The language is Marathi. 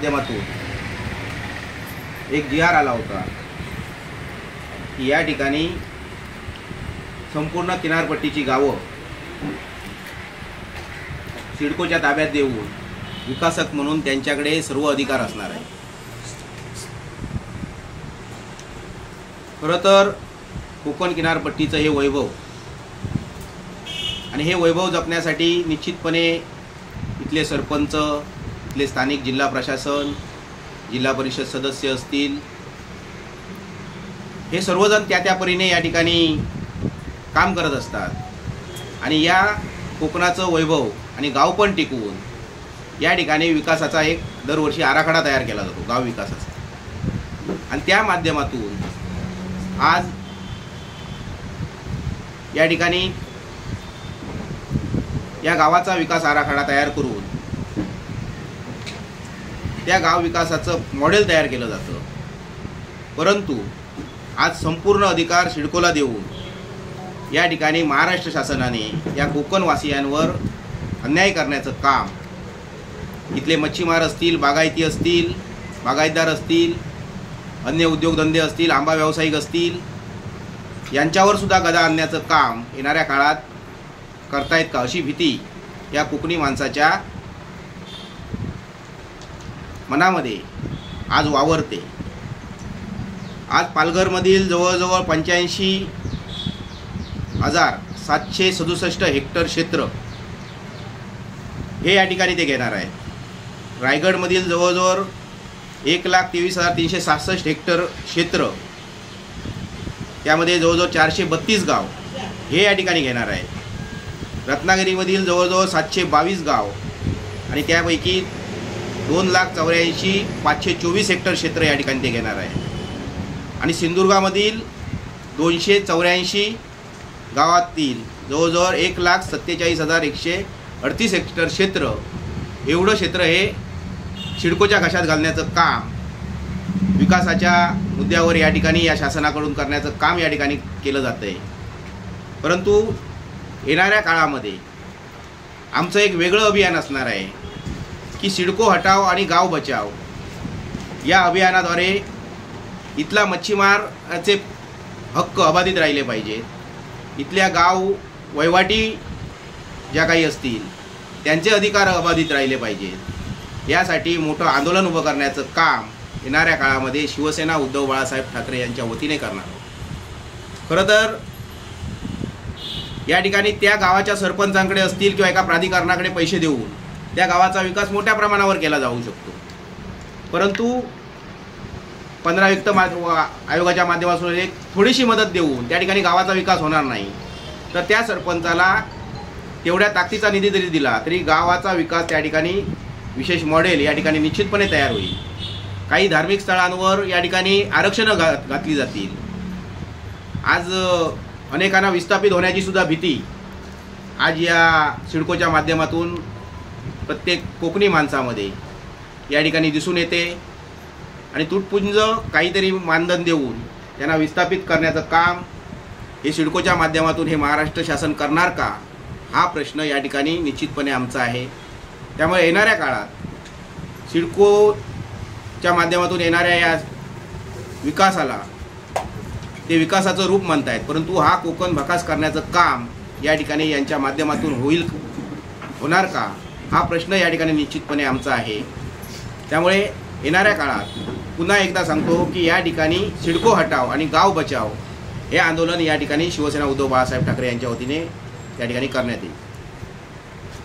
माध्यमातून एक GR आला होता की या ठिकाणी संपूर्ण किनारपट्टीची गावं सिडकोच्या ताब्यात देऊन विकासक म्हणून त्यांच्याकडे सर्व अधिकार असणार आहे। खरं तर कोकण किनारपट्टीचं हे वैभव आणि हे वैभव जपण्यासाठी निश्चितपणे इथले सरपंच, इथले स्थानिक जिल्हा प्रशासन, जिल्हा परिषद सदस्य असतील, हे सर्वजण त्या परीने या ठिकाणी काम करत असतात आणि या कोकणाचं वैभव आणि गाव पण टिकवून या ठिकाणी विकासाचा एक दरवर्षी आराखडा तयार केला जातो, गाव विकासाचा। आणि त्या माध्यमातून आज या ठिकाणी या गावाचा विकास आराखडा तयार करून त्या गाव विकासाचं मॉडेल तयार केलं जातं। परंतु आज संपूर्ण अधिकार सिडकोला देऊन या ठिकाणी महाराष्ट्र शासनाने या कोकणवासियांवर अन्याय करण्याचं काम, इथले मच्छीमार असतील, बागायती असतील, बागायतदार असतील, अन्य उद्योगधंदे असतील, आंबा व्यावसायिक असतील, यांच्यावर सुद्धा गदा आणण्याचं काम येणाऱ्या काळात करतायत का अशी भीती या कोकणी माणसाच्या मनामध्ये आज वावरते। आज पालघरमधील जवळजवळ 85,767 हेक्टर क्षेत्र हे या ठिकाणी ते घेणार आहे। रायगडमधील जवळजवळ 1,23,366 हेक्टर क्षेत्र, त्यामध्ये जवळजवळ 432 गाव हे या ठिकाणी घेणार आहे। रत्नागिरीमधील जवळजवळ 722 गाव आणि त्यापैकी 2,84,524 हेक्टर क्षेत्र या ठिकाणी ते घेणार आहे। आणि सिंधुदुर्गामधील 284 गावातील जवळजवळ 1,47,138 हेक्टर क्षेत्र, एवढं क्षेत्र हे सिडकोच्या घशात घालण्याचं काम विकासाच्या मुद्द्यावर या ठिकाणी या शासनाकडून करण्याचं काम या ठिकाणी केलं जातं आहे। परंतु येणाऱ्या काळामध्ये आमचं एक वेगळं अभियान असणार आहे की सिडको हटाव आणि गाव बचाव या अभियानाद्वारे इथला मच्छीमाराचे हक्क अबाधित राहिले पाहिजेत, इथल्या गाव वहिवाटी ज्या काही असतील त्यांचे अधिकार अबाधित राहिले पाहिजेत। यासाठी मोठं आंदोलन उभं करण्याचं काम येणाऱ्या काळामध्ये शिवसेना उद्धव बाळासाहेब ठाकरे यांच्या वतीने करणार आहोत। खरं तर या ठिकाणी त्या गावाच्या सरपंचांकडे असतील किंवा एका प्राधिकरणाकडे पैसे देऊन त्या गावाचा विकास मोठ्या प्रमाणावर केला जाऊ शकतो, परंतु 15 वित्त आयोगाच्या माध्यमातून एक थोडीशी मदत देऊन त्या ठिकाणी गावाचा विकास होणार नाही। तर त्या सरपंचाला तेवढ्या ताकदीचा निधी जरी दिला तरी गावाचा विकास त्या ठिकाणी विशेष मॉडेल या ठिकाणी निश्चितपणे तयार होईल। काही धार्मिक स्थळांवर या ठिकाणी आरक्षणं घातली जातील। आज अनेकांना विस्थापित होण्याची सुद्धा भीती आज या सिडकोच्या माध्यमातून प्रत्येक कोकणी माणसामध्ये या ठिकाणी दिसून येते आणि तुटपुंज काहीतरी मानधन देऊन त्यांना विस्थापित करण्याचं काम हे सिडकोच्या माध्यमातून हे महाराष्ट्र शासन करणार का, हा प्रश्न या ठिकाणी निश्चितपणे आमचा आहे। त्यामुळे येणाऱ्या काळात सिडकोच्या माध्यमातून येणाऱ्या या विकासाला ते विकासाचं रूप म्हणतायत, परंतु हा कोकण भकास करण्याचं काम या ठिकाणी यांच्या माध्यमातून होणार का, हा प्रश्न या ठिकाणी निश्चितपणे आमचा आहे। त्यामुळे येणाऱ्या काळात पुन्हा एकदा सांगतो की या ठिकाणी सिडको हटाव आणि गाव बचाव हे आंदोलन या ठिकाणी शिवसेना उद्धव बाळासाहेब ठाकरे यांच्या वतीने या ठिकाणी करण्यात येईल।